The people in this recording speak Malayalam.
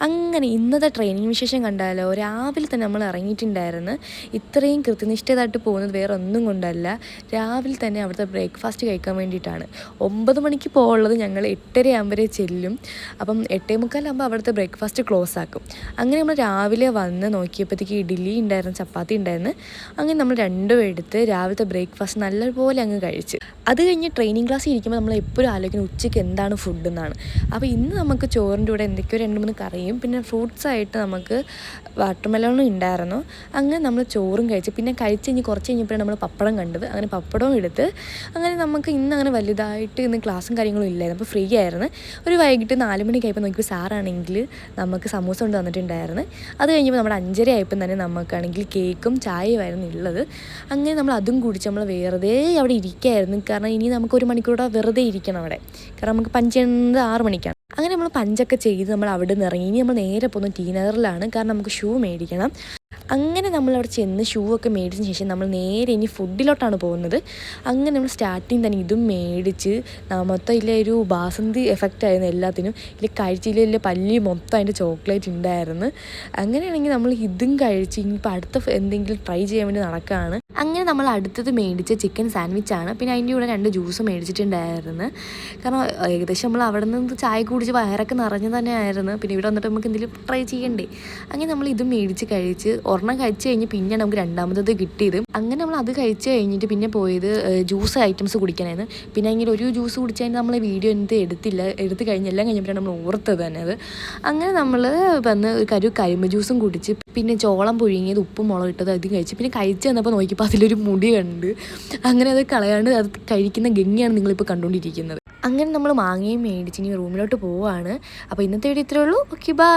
അങ്ങനെ ഇന്നത്തെ ട്രെയിനിങ് വിശേഷം കണ്ടാലോ, രാവിലെ തന്നെ നമ്മൾ ഇറങ്ങിയിട്ടുണ്ടായിരുന്നു. ഇത്രയും കൃത്യനിഷ്ഠമായിട്ട് പോകുന്നത് വേറെ ഒന്നും കൊണ്ടല്ല, രാവിലെ തന്നെ അവിടുത്തെ ബ്രേക്ക്ഫാസ്റ്റ് കഴിക്കാൻ വേണ്ടിയിട്ടാണ്. 9 മണിക്ക് പോകുള്ളത് ഞങ്ങൾ 8:30 ആകുമ്പോഴേ ചെല്ലും. അപ്പം 8:45 അവിടുത്തെ ബ്രേക്ക്ഫാസ്റ്റ് ക്ലോസ് ആക്കും. അങ്ങനെ നമ്മൾ രാവിലെ വന്ന് നോക്കിയപ്പോഴത്തേക്ക് ഇഡ്ഡലി ഉണ്ടായിരുന്നു, ചപ്പാത്തി ഉണ്ടായിരുന്നു. അങ്ങനെ നമ്മൾ രണ്ടും എടുത്ത് രാവിലത്തെ ബ്രേക്ക്ഫാസ്റ്റ് നല്ലപോലെ അങ്ങ് കഴിച്ച്. അത് കഴിഞ്ഞ് ട്രെയിനിങ് ക്ലാസ്സിൽ ഇരിക്കുമ്പോൾ നമ്മൾ എപ്പോഴും ആലോചിക്കുന്നത് ഉച്ചയ്ക്ക് എന്താണ് ഫുഡ് എന്നാണ്. അപ്പോൾ ഇന്ന് നമുക്ക് ചോറിൻ്റെ കൂടെ എന്തൊക്കെയോ 2-3 കറിയും പിന്നെ ഫ്രൂട്ട്സായിട്ട് നമുക്ക് വാട്ടർമെലോണും ഉണ്ടായിരുന്നു. അങ്ങനെ നമ്മൾ ചോറും കഴിച്ച് പിന്നെ കഴിച്ച് കഴിഞ്ഞ് കുറച്ച് കഴിഞ്ഞപ്പോഴാണ് നമ്മൾ പപ്പടം കണ്ടത്. അങ്ങനെ പപ്പടവും എടുത്ത് അങ്ങനെ നമുക്ക് ഇന്ന് അങ്ങനെ വലുതായിട്ട് ഇന്ന് ക്ലാസ്സും കാര്യങ്ങളും ഇല്ലായിരുന്നു. അപ്പോൾ ഫ്രീ ആയിരുന്നു. ഒരു വൈകിട്ട് 4 മണിക്കായപ്പോൾ നോക്കിയപ്പോൾ സാറാണെങ്കിൽ നമുക്ക് സമൂസ കൊണ്ട് വന്നിട്ടുണ്ടായിരുന്നു. അത് കഴിഞ്ഞപ്പോൾ നമ്മുടെ 5:30 ആയപ്പോൾ തന്നെ നമുക്കാണെങ്കിൽ കേക്കും ചായയുമായിരുന്നു ഉള്ളത്. അങ്ങനെ നമ്മൾ അതും കുടിച്ച് നമ്മൾ വെറുതെ അവിടെ ഇരിക്കുകയായിരുന്നു. കാരണം ഇനി നമുക്ക് 1 മണിക്കൂർ വെറുതെ ഇരിക്കണം അവിടെ. കാരണം നമുക്ക് പഞ്ച് ചെയ്യുന്നത് 6 മണിക്കാണ്. അങ്ങനെ നമ്മൾ പഞ്ചൊക്കെ ചെയ്ത് നമ്മൾ അവിടെ നിന്ന് ഇറങ്ങി. ഇനി നമ്മൾ നേരെ പോകുന്നത് ടി നഗറിലാണ്. കാരണം നമുക്ക് ഷൂ മേടിക്കണം. അങ്ങനെ നമ്മളവിടെ ചെന്ന് ഷൂ ഒക്കെ മേടിച്ചതിന് ശേഷം നമ്മൾ നേരെ ഇനി ഫുഡിലോട്ടാണ് പോകുന്നത്. അങ്ങനെ നമ്മൾ സ്റ്റാർട്ടിങ് തന്നെ ഇതും മേടിച്ച് മൊത്തം ഇല്ല ഒരു ബാസന്തി എഫക്റ്റ് ആയിരുന്നു എല്ലാത്തിനും. ഇതിൽ കഴിച്ചില്ല പല്ലി മൊത്തം അതിൻ്റെ ചോക്ലേറ്റ് ഉണ്ടായിരുന്നു. അങ്ങനെയാണെങ്കിൽ നമ്മൾ ഇതും കഴിച്ച് ഇനിയിപ്പോൾ അടുത്ത എന്തെങ്കിലും ട്രൈ ചെയ്യാൻ വേണ്ടി നടക്കുകയാണ്. അങ്ങനെ നമ്മൾ അടുത്തത് മേടിച്ച ചിക്കൻ സാൻഡ്വിച്ചാണ്. പിന്നെ അതിൻ്റെ കൂടെ 2 ജ്യൂസ് മേടിച്ചിട്ടുണ്ടായിരുന്നു. കാരണം ഏകദേശം നമ്മൾ അവിടെ നിന്ന് ചായ കുടിച്ച് വയറൊക്കെ നിറഞ്ഞു തന്നെ ആയിരുന്നു. പിന്നെ ഇവിടെ വന്നിട്ട് നമുക്ക് എന്തെങ്കിലും ട്രൈ ചെയ്യണ്ടേ. അങ്ങനെ നമ്മൾ ഇതും മേടിച്ച് കഴിച്ച് ഒരെണ്ണം കഴിച്ച് കഴിഞ്ഞ് പിന്നെ നമുക്ക് രണ്ടാമത്തത് കിട്ടിയത്. അങ്ങനെ നമ്മൾ അത് കഴിച്ച് കഴിഞ്ഞിട്ട് പിന്നെ പോയത് ജ്യൂസ് ഐറ്റംസ് കുടിക്കാനായിരുന്നു. പിന്നെ അങ്ങനെ ഒരു ജ്യൂസ് കുടിച്ച് കഴിഞ്ഞാൽ നമ്മൾ വീഡിയോ എടുത്ത് കഴിഞ്ഞെല്ലാം കഴിഞ്ഞപ്പോഴാണ് നമ്മൾ ഓർത്തത് തന്നെ അത്. അങ്ങനെ നമ്മൾ വന്ന് കരിമ്പ് ജ്യൂസും കുടിച്ച് പിന്നെ ചോളം പുഴുങ്ങിയത് ഉപ്പും മുളക് ഇട്ടത് അതും കഴിച്ച് പിന്നെ കഴിച്ച് വന്നപ്പോൾ നോക്കിയപ്പോൾ അതിലൊരു മുടി കണ്ട്. അങ്ങനെ അത് കളയാണ്ട് അത് കഴിക്കുന്ന ഗംഗിയാണ് നിങ്ങളിപ്പോൾ കണ്ടുകൊണ്ടിരിക്കുന്നത്. അങ്ങനെ നമ്മൾ മാങ്ങയും മേടിച്ച് ഇനി റൂമിലോട്ട് പോവുകയാണ്. അപ്പോൾ ഇന്നത്തെ വീഡിയോ ഇത്രയേ ഉള്ളൂ. Okay, by.